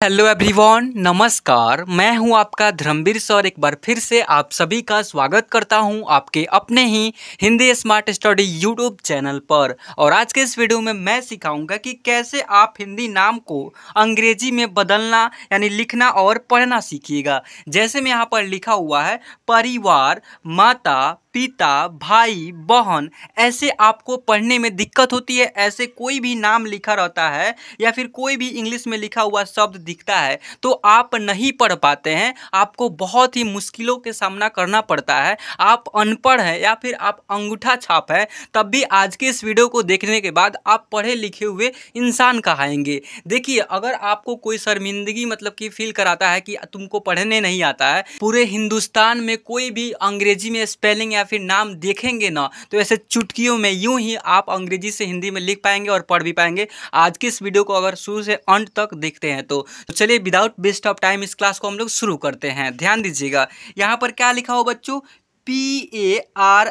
Hello everyone, नमस्कार। मैं हूं आपका धर्मवीर सर। एक बार फिर से आप सभी का स्वागत करता हूं आपके अपने ही Hindi smart study YouTube channel पर। और आज के इस वीडियो में मैं सिखाऊंगा कि कैसे आप हिंदी नाम को अंग्रेजी में बदलना यानी लिखना और पढ़ना सीखिएगा। जैसे में यहाँ पर लिखा हुआ है परिवार, माता पिता, भाई बहन, ऐसे आपको पढ़ने में दिक्कत होती है। ऐसे कोई भी नाम लिखा रहता है या फिर कोई भी इंग्लिश में लिखा हुआ शब्द दिखता है तो आप नहीं पढ़ पाते हैं, आपको बहुत ही मुश्किलों के सामना करना पड़ता है। आप अनपढ़ हैं या फिर आप अंगूठा छाप है, तब भी आज के इस वीडियो को देखने के बाद आप पढ़े लिखे हुए इंसान कहाएंगे। देखिए, अगर आपको कोई शर्मिंदगी मतलब कि फील कराता है कि तुमको पढ़ने नहीं आता है, पूरे हिंदुस्तान में कोई भी अंग्रेजी में स्पेलिंग या फिर नाम देखेंगे ना तो ऐसे चुटकियों में यूं ही आप अंग्रेजी से हिंदी में लिख पाएंगे और पढ़ भी पाएंगे। आज की इस वीडियो को अगर शुरू से अंत तक देखते हैं तो चलिए विदाउट वेस्ट ऑफ टाइम इस क्लास को हम लोग शुरू करते हैं। ध्यान दीजिएगा, यहाँ पर क्या लिखा हो बच्चों, PARIVAR।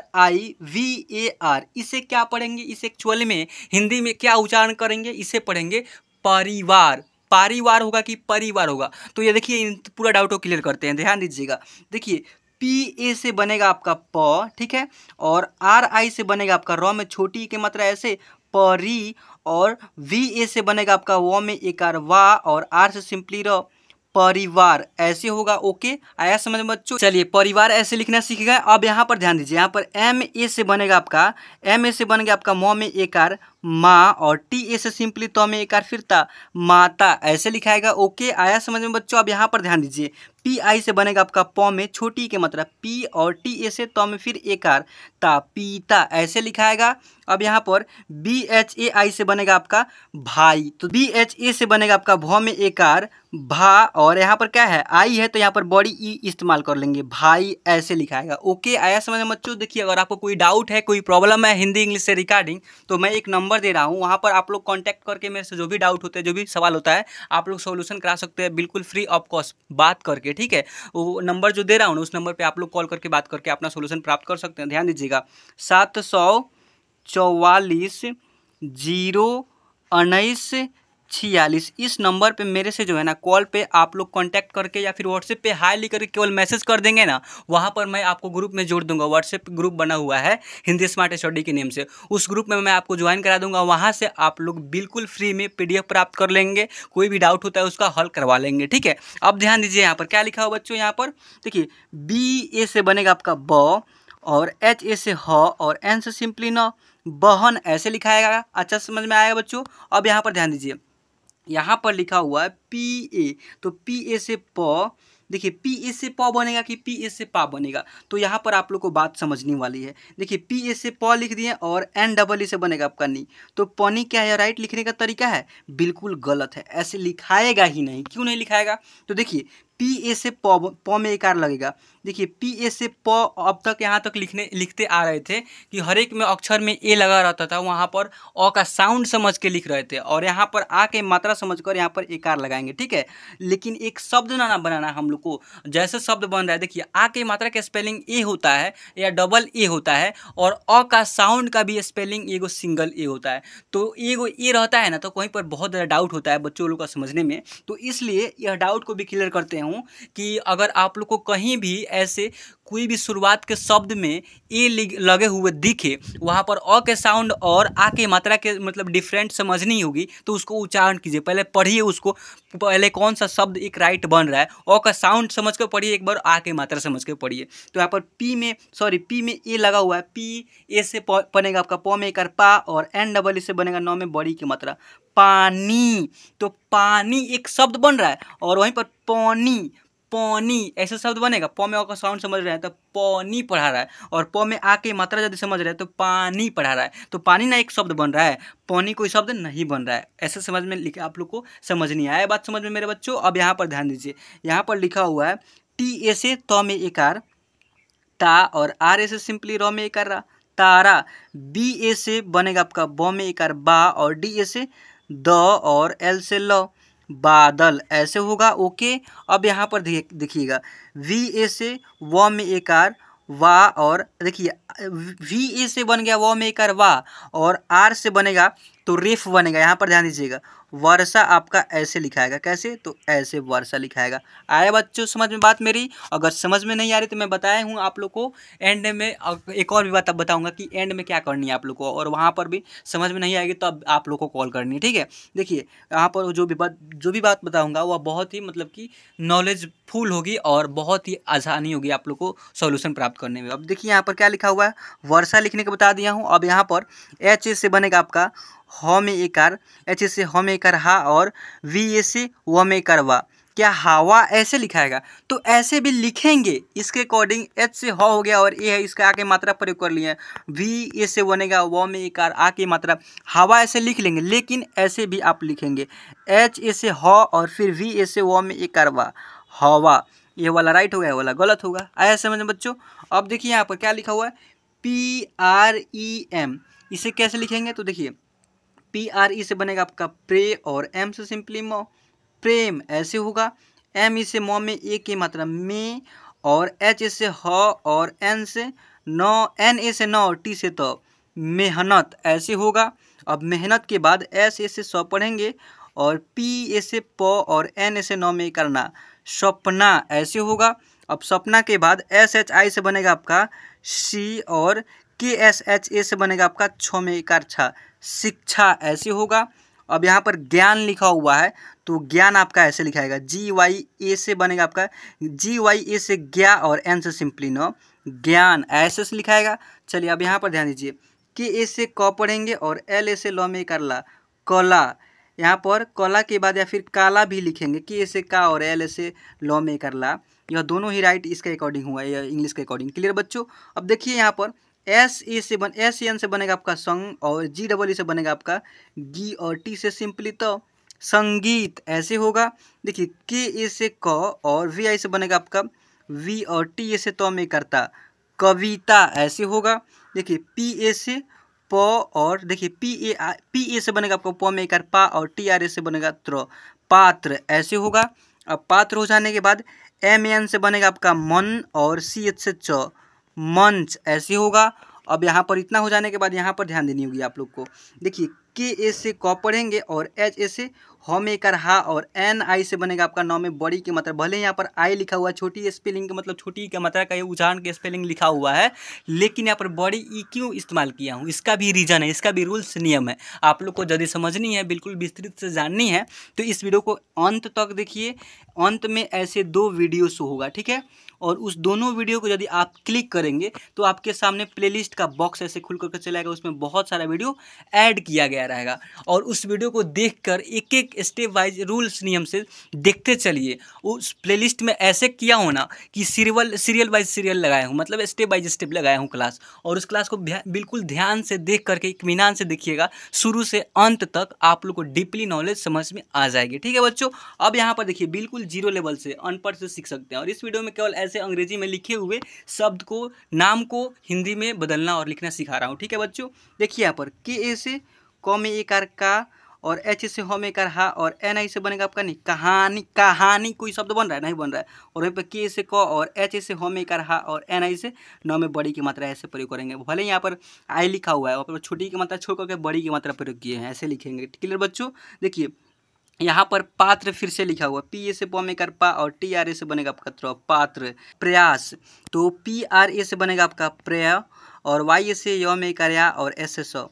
इसे क्या पढ़ेंगे, इसे एक्चुअली में हिंदी में क्या उच्चारण करेंगे, इसे पढ़ेंगे परिवार। परिवार होगा कि परिवार होगा, तो ये देखिए पूरा डाउट को क्लियर करते हैं। ध्यान दीजिएगा, देखिए PA से बनेगा आपका प, ठीक है, और RI से बनेगा आपका र में छोटी की मात्रा ऐसे परी, और VA से बनेगा आपका व में एकार वा, और R से सिंपली र, परिवार ऐसे होगा। ओके, आया समझ में बच्चों? चलिए परिवार ऐसे लिखना सीख गए। अब यहाँ पर ध्यान दीजिए, यहाँ पर MA से बनेगा आपका, MA से बनेगा आपका म में एकार माँ, और TA से सिंपली तो में एकार फिर ता, माता ऐसे लिखाएगा। ओके, आया समझ में बच्चों? अब यहाँ पर ध्यान दीजिए, PI से बनेगा आपका प में छोटी के मतलब P, और TA से तो में फिर एकार ता, पीता ऐसे लिखाएगा। अब यहाँ पर BHAI से बनेगा आपका भाई, तो BHA से बनेगा आपका भ में एकार भा, और यहाँ पर क्या है आई है तो यहाँ पर बड़ी ई इस्तेमाल कर लेंगे, भाई ऐसे लिखाएगा। ओके, आया समझ में बच्चों? देखिए, अगर आपको कोई डाउट है, कोई प्रॉब्लम है हिंदी इंग्लिश से रिगार्डिंग, तो मैं एक नंबर दे रहा हूँ, वहाँ पर आप लोग कांटेक्ट करके मेरे से जो भी डाउट होते हैं, जो भी सवाल होता है, आप लोग सोल्यूशन करा सकते हैं बिल्कुल फ्री ऑफ कॉस्ट बात करके। ठीक है, वो नंबर जो दे रहा हूँ ना, उस नंबर पर आप लोग कॉल करके बात करके अपना सोल्यूशन प्राप्त कर सकते हैं। ध्यान दीजिएगा, 744-019-46 इस नंबर पे मेरे से जो है ना कॉल पे आप लोग कांटेक्ट करके या फिर व्हाट्सएप पे हाई लिख करके केवल मैसेज कर देंगे ना, वहाँ पर मैं आपको ग्रुप में जोड़ दूंगा। व्हाट्सएप ग्रुप बना हुआ है हिंदी स्मार्ट स्टडी के नेम से, उस ग्रुप में मैं आपको ज्वाइन करा दूंगा। वहाँ से आप लोग बिल्कुल फ्री में PDF प्राप्त कर लेंगे, कोई भी डाउट होता है उसका हल करवा लेंगे। ठीक है, अब ध्यान दीजिए, यहाँ पर क्या लिखा हो बच्चों, यहाँ पर देखिए BA से बनेगा आपका ब, और HA से ह, और N से सिंपली न, बहन ऐसे लिखाएगा। अच्छा समझ में आएगा बच्चों? अब यहाँ पर ध्यान दीजिए, यहाँ पर लिखा हुआ है PA, तो PA से प, देखिए PA से प बनेगा कि PA से पा बनेगा, तो यहाँ पर आप लोग को बात समझने वाली है। देखिए PA से प लिख दिए और NEE से बनेगा आपका नी, तो पनी क्या है, राइट लिखने का तरीका है? बिल्कुल गलत है, ऐसे लिखाएगा ही नहीं। क्यों नहीं लिखाएगा? तो देखिए PA से प में एकार लगेगा। देखिए PA से प अब तक यहाँ तक लिखते आ रहे थे कि हर एक में अक्षर में ए लगा रहता था, वहाँ पर अ का साउंड समझ के लिख रहे थे, और यहाँ पर आ के मात्रा समझकर यहाँ पर एकार लगाएंगे। ठीक है, लेकिन एक शब्द ना बनाना हम लोग को। जैसे शब्द बन रहा है, देखिए आ के मात्रा का स्पेलिंग ए होता है या डबल ए होता है, और अ का साउंड का भी स्पेलिंग एगो सिंगल ए होता है। तो एगो ए रहता है ना, तो कहीं पर बहुत ज़्यादा डाउट होता है बच्चों लोग का समझने में, तो इसलिए यह डाउट को भी क्लियर करते हूँ कि अगर आप लोग को कहीं भी ऐसे कोई भी शुरुआत के शब्द में ए लगे हुए दिखे, वहाँ पर अ के साउंड और आ के मात्रा के मतलब डिफरेंट समझनी होगी, तो उसको उच्चारण कीजिए, पहले पढ़िए उसको, पहले कौन सा शब्द एक राइट बन रहा है, अ का साउंड समझ कर पढ़िए एक बार, आ के मात्रा समझ के पढ़िए। तो यहाँ पर पी में ए लगा हुआ है, PA से बनेगा आपका प में एकार पा, और NEE से बनेगा नौ में बड़ी की मात्रा पानी, तो पानी एक शब्द बन रहा है, और वहीं पर पानी पानी ऐसे शब्द बनेगा। प में अ का साउंड समझ रहे हैं तो पानी पढ़ा रहा है, और प में आ के मात्रा यदि समझ रहे हैं तो पानी पढ़ा रहा है, तो पानी ना एक शब्द बन रहा है, पानी कोई शब्द नहीं बन रहा है। ऐसे समझ में लिखा, आप लोग को समझ नहीं आया बात समझ में मेरे बच्चों? अब यहाँ पर ध्यान दीजिए, यहाँ पर लिखा हुआ है TA से त में एकार ता, और RA से सिंपली र में एकार रा, तारा। BA से बनेगा आपका ब में एकार बा, और DA से द, और L से ल, बादल ऐसे होगा। ओके, अब यहाँ पर देखिएगा VA से व में एकार वा, और देखिए VA से बन गया व में एकार वा, और R से बनेगा तो रेफ बनेगा। यहाँ पर ध्यान दीजिएगा, वर्षा आपका ऐसे लिखाएगा, कैसे, तो ऐसे वर्षा लिखाएगा। आया बच्चों समझ में बात मेरी? अगर समझ में नहीं आ रही तो मैं बताया हूँ आप लोग को, एंड में एक और भी बात अब बताऊँगा कि एंड में क्या करनी है आप लोग को, और वहाँ पर भी समझ में नहीं आएगी तो अब आप लोग को कॉल करनी है, ठीक है। देखिए यहाँ पर जो भी बात बताऊँगा वह बहुत ही मतलब कि नॉलेजफुल होगी और बहुत ही आसानी होगी आप लोग को सॉल्यूशन प्राप्त करने में। अब देखिए यहाँ पर क्या लिखा हुआ है, वर्षा लिखने को बता दिया हूँ। अब यहाँ पर एच से बनेगा आपका ह में एकार, एच से ह में एकार हा, और वी से व में एकार वा। क्या हवा ऐसे लिखाएगा? तो ऐसे भी लिखेंगे, इसके अकॉर्डिंग एच से ह हो गया और ए है, इसका आके मात्रा प्रयोग कर लिए। वी ए से बनेगा व में एकार आके मात्रा, हवा ऐसे लिख लेंगे, लेकिन ऐसे भी आप लिखेंगे एच ए से ह और फिर वी ए से व में एकार वा, हवा। ये वाला राइट होगा, ये वाला गलत होगा। आया समझ में बच्चों? अब देखिए यहाँ पर क्या लिखा हुआ है, PREM, इसे कैसे लिखेंगे? तो देखिए PRE से बनेगा आपका प्रे, और M से सिंपली मो, प्रेम ऐसे होगा। M से मो में ए की मात्रा में, और H से ह, और N से नौ, N से नौ, T से तो, मेहनत ऐसे होगा। अब मेहनत के बाद S से सौ पढ़ेंगे, और P से प, और N से नौ में करना, सपना ऐसे होगा। अब सपना के बाद SHI से बनेगा आपका सी, और KSHA से बनेगा आपका छ में इकार छा, शिक्षा ऐसे होगा। अब यहाँ पर ज्ञान लिखा हुआ है, तो ज्ञान आपका ऐसे लिखाएगा, GYA से बनेगा आपका, GYA से ज्ञा, और N से सिंपली नो, ज्ञान ऐसे से लिखाएगा। चलिए अब यहाँ पर ध्यान दीजिए, KA से क पढ़ेंगे, और LA से ल में करला, कला। यहाँ पर कला के बाद या फिर काला भी लिखेंगे, KA से का और LA से ल में करला। यह दोनों ही राइट इसके अकॉर्डिंग हुआ है, यह इंग्लिश के अकॉर्डिंग। क्लियर बच्चों? अब देखिए यहाँ पर SEN से बनेगा आपका संग, और GEE से बनेगा आपका गी, और T से सिंपली तो संगीत ऐसे होगा। देखिए KA से क, और VI से बनेगा आपका V, और TA से तो में करता, कविता ऐसे होगा। देखिए PA से प, और देखिए PA से बनेगा आपको प में कर पा, और TRA से बनेगा त्र, पात्र ऐसे होगा। अब पात्र हो जाने के बाद MAN से बनेगा आपका मन, और CH से च, मंच ऐसे होगा। अब यहाँ पर इतना हो जाने के बाद यहाँ पर ध्यान देनी होगी आप लोग को। देखिए KA से क पढ़ेंगे, और HA से ह में कर हा, और NI से बनेगा आपका नौ में बड़ी की मात्रा। भले यहाँ पर आई लिखा हुआ है, छोटी स्पेलिंग का मतलब छोटी की मात्रा का ये उच्चारण के स्पेलिंग लिखा हुआ है, लेकिन यहाँ पर बड़ी ई क्यों इस्तेमाल किया हूँ, इसका भी रीज़न है, इसका भी रूल्स नियम है। आप लोग को यदि समझनी है, बिल्कुल विस्तृत से जाननी है, तो इस वीडियो को अंत तक देखिए। अंत में ऐसे 2 वीडियो शो होगा, ठीक है, और उस दोनों वीडियो को यदि आप क्लिक करेंगे तो आपके सामने प्लेलिस्ट का बॉक्स ऐसे खुल करके चलेगा, उसमें बहुत सारा वीडियो ऐड किया गया रहेगा, और उस वीडियो को देखकर एक एक स्टेप वाइज रूल्स नियम से देखते चलिए। उस प्लेलिस्ट में ऐसे किया हो ना कि सीरियल वाइज सीरियल लगाया हूँ, मतलब स्टेप बाइज स्टेप लगाया हूँ क्लास, और उस क्लास को बिल्कुल ध्यान से देख करके इत्मीनान से देखिएगा, शुरू से अंत तक आप लोग को डीपली नॉलेज समझ में आ जाएगी। ठीक है बच्चों? अब यहाँ पर देखिए बिल्कुल जीरो लेवल से, अनपढ़ से सीख सकते हैं, और इस वीडियो में केवल ऐसे अंग्रेजी में लिखे हुए शब्द को, नाम को हिंदी में बदलना और लिखना सिखा रहा हूँ। ठीक है बच्चों? देखिए यहाँ पर KA से क में एकार का, और H से ह में एकार हा, और NI से बनेगा आपका नहीं, कहानी, कहानी कोई शब्द बन रहा है? नहीं बन रहा है। और वहीं पर K से क, और H से ह में एकार हा, और NI से नौ में बड़ी की मात्रा ऐसे प्रयोग करेंगे। भले यहाँ पर आई लिखा हुआ है, वहाँ पर छोटी की मात्रा छोड़ करके बड़ी की मात्रा प्रयोग किए हैं, ऐसे लिखेंगे। क्लियर बच्चों? देखिए यहाँ पर पात्र फिर से लिखा हुआ, PA से प में कर पा, और TRA से बनेगा आपका त्र, पात्र। प्रयास, तो PRA से बनेगा आपका प्रय, और Y से य में कर या, और S से स,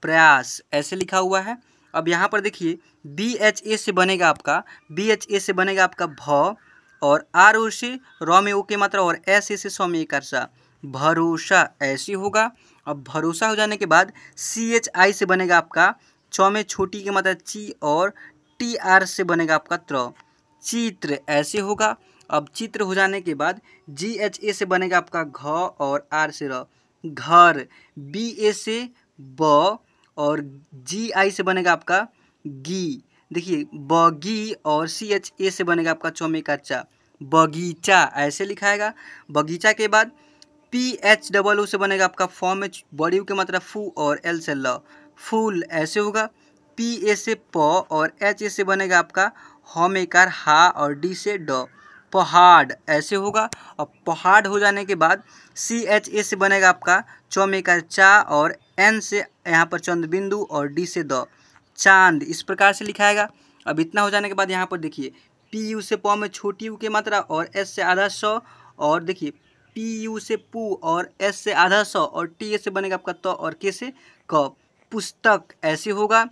प्रयास ऐसे लिखा हुआ है। अब यहाँ पर देखिए BHA से बनेगा आपका, BHA से बनेगा आपका भ, और RO से र में ओ के मात्रा, और S से स में कर सा, भरोसा ऐसे होगा। अब भरोसा हो जाने के बाद CHI से बनेगा आपका च में छोटी की मात्रा ची, और TR से बनेगा आपका त्र, चित्र ऐसे होगा। अब चित्र हो जाने के बाद GHA से बनेगा आपका घ, और R से र, घर। BA से ब, और GI से बनेगा आपका गी। देखिए बगी, और CHA से बनेगा आपका च में कच्चा, बगीचा ऐसे लिखाएगा। बगीचा के बाद PHOO से बनेगा आपका फ में बड़ी के मात्रा फू, और L से ल, फूल ऐसे होगा। PA से प, और HA से बनेगा आपका ह में कार हा, और D से ड, पहाड़ ऐसे होगा। अब पहाड़ हो जाने के बाद CHA से बनेगा आपका च में कार चा, और N से यहाँ पर चंद्र बिंदु, और D से द, चांद, इस प्रकार से लिखाएगा। अब इतना हो जाने के बाद यहाँ पर देखिए पी यू से प में छोटी यू की मात्रा और एस से आधा सौ, और देखिए पी यू से पू और एस से आधा सौ और टी एस से बनेगा आपका त और के से क, पुस्तक ऐसे होगा।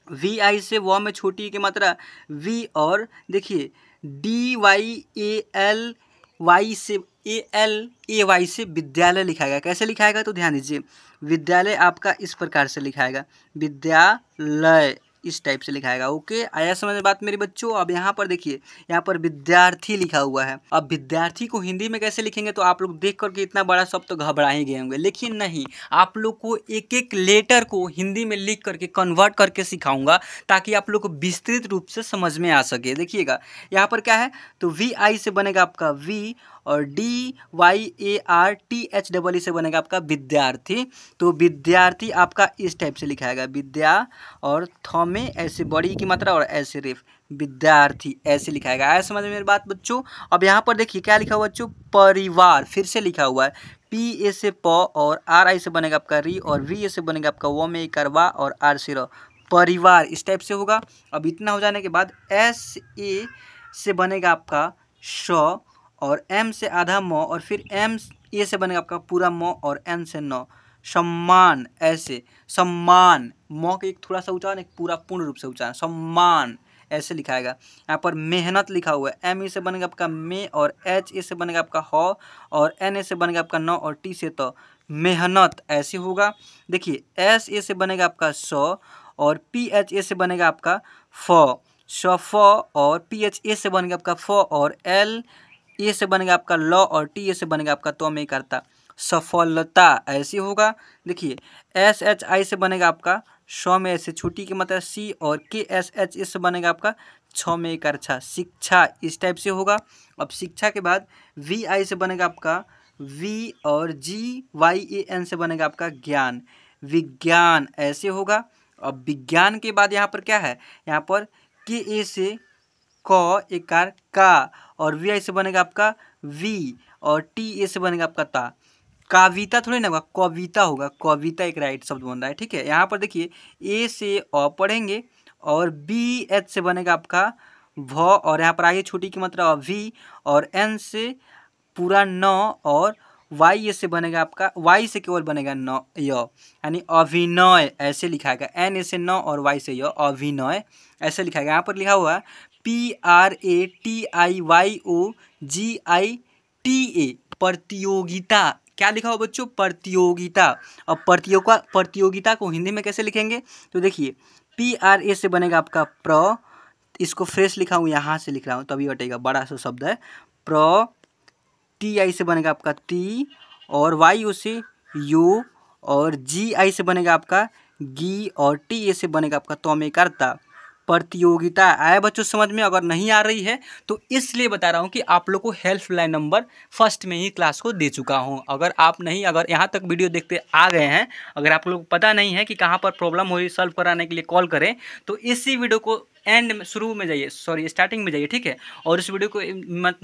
वी आई से व में छोटी की मात्रा वी, और देखिए D Y A L Y से ए एल ए वाई से विद्यालय लिखाएगा। कैसे लिखाएगा तो ध्यान दीजिए, विद्यालय आपका इस प्रकार से लिखाएगा, विद्यालय इस टाइप से लिखाएगा। ओके, आया समझ में बात मेरे बच्चों। अब यहाँ पर देखिए, यहाँ पर विद्यार्थी लिखा हुआ है। अब विद्यार्थी को हिंदी में कैसे लिखेंगे तो आप लोग देख करके इतना बड़ा शब्द तो घबरा ही गए होंगे, लेकिन नहीं, आप लोग को एक एक लेटर को हिंदी में लिख करके कन्वर्ट करके सिखाऊंगा ताकि आप लोग को विस्तृत रूप से समझ में आ सके। देखिएगा यहाँ पर क्या है तो वी आई से बनेगा आपका वी, और D Y A R T H double E से बनेगा आपका विद्यार्थी। तो विद्यार्थी आपका इस टाइप से लिखाएगा, विद्या और थ में ऐसे बड़ी की मात्रा और ऐसे रेफ, विद्यार्थी ऐसे लिखाएगा। आया समझ में मेरी बात बच्चों। अब यहाँ पर देखिए क्या लिखा हुआ बच्चों, परिवार फिर से लिखा हुआ है, पी ए से प और आर आई से बनेगा आपका री, और वी ए से बनेगा आपका व में करवा और आर से र, परिवार इस टाइप से होगा। अब इतना हो जाने के बाद एस ए से बनेगा आपका श, और एम से आधा म, और फिर एम ए से बनेगा आपका पूरा म, और एन से न, सम्मान ऐसे, सम्मान म के एक थोड़ा सा उच्चारण, एक पूरा पूर्ण रूप से उच्चारण, सम्मान ऐसे लिखाएगा। यहाँ पर मेहनत लिखा हुआ है, एम ए से बनेगा आपका मे, और एच ए से बनेगा आपका ह, और एन ए से बनेगा आपका न, और टी से त, मेहनत ऐसे होगा। देखिए एस ए से बनेगा आपका स, और पी एच ए से बनेगा आपका फ, फ, और पी एच ए से बनेगा आपका फ, और एल ए से बनेगा आपका ल, और टी ए से बनेगा आपका तो में करता, सफलता ऐसे होगा। देखिए एस एच आई से बनेगा आपका श में ऐसे छोटी की मात्रा सी, और के एस एच ए से बनेगा आपका छ में एक अच्छा, शिक्षा इस टाइप से होगा। अब शिक्षा के बाद वी आई से बनेगा आपका वी, और जी वाई ए एन से बनेगा आपका ज्ञान, विज्ञान ऐसे होगा। अब विज्ञान के बाद यहाँ पर क्या है, यहाँ पर के ए से क एकार का, और वी आई से बनेगा आपका वी, और टी ए से बनेगा आपका ता, कविता थोड़ी ना होगा, कविता होगा, कविता एक राइट शब्द बन रहा है। ठीक है, यहाँ पर देखिए ए से अ पढ़ेंगे, और बी एच से बनेगा आपका भ, और यहाँ पर आगे छोटी की मात्रा वी, और एन से पूरा न, और वाई से बनेगा आपका, वाई से केवल बनेगा न य, यानी अभिनय ऐसे लिखाएगा, एन ए से न और वाई से य, अभिनय ऐसे लिखाएगा। यहाँ पर लिखा हुआ है P R A T I Y O G I T A, प्रतियोगिता। क्या लिखा हुआ बच्चों, प्रतियोगिता। अब प्रतियोगिता को हिंदी में कैसे लिखेंगे तो देखिए पी आर ए से बनेगा आपका प्र, इसको फ्रेश लिखा हूँ, यहाँ से लिख रहा हूँ तभी हटेगा, बड़ा सा शब्द है, प्र, टी आई से बनेगा आपका ती, और वाई ओ से यू, और जी आई से बनेगा आपका गी, और टी ए से बनेगा आपका तो में करता, प्रतियोगिता। आया बच्चों समझ में। अगर नहीं आ रही है तो इसलिए बता रहा हूँ कि आप लोग को हेल्पलाइन नंबर फर्स्ट में ही क्लास को दे चुका हूँ। अगर यहाँ तक वीडियो देखते आ गए हैं, अगर आप लोग पता नहीं है कि कहाँ पर प्रॉब्लम हो रही, सॉल्व कराने के लिए कॉल करें, तो इसी वीडियो को एंड में, शुरू में जाइए, स्टार्टिंग में जाइए, ठीक है, और इस वीडियो को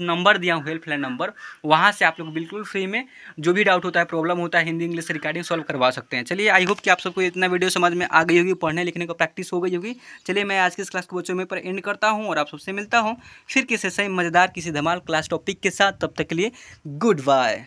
नंबर दिया हूँ हेल्पलाइन नंबर, वहाँ से आप लोग बिल्कुल फ्री में जो भी डाउट होता है, प्रॉब्लम होता है, हिंदी इंग्लिश रिकॉर्डिंग सॉल्व करवा सकते हैं। चलिए, आई होप कि आप सबको इतना वीडियो समझ में आ गई होगी, पढ़ने लिखने को प्रैक्टिस हो गई होगी। चलिए, मैं आज की इस क्लास को बच्चों में पर एंड करता हूँ, और आप सबसे मिलता हूँ फिर किसी सही मज़ेदार किसी धमाल क्लास टॉपिक के साथ। तब तक के लिए गुड बाय।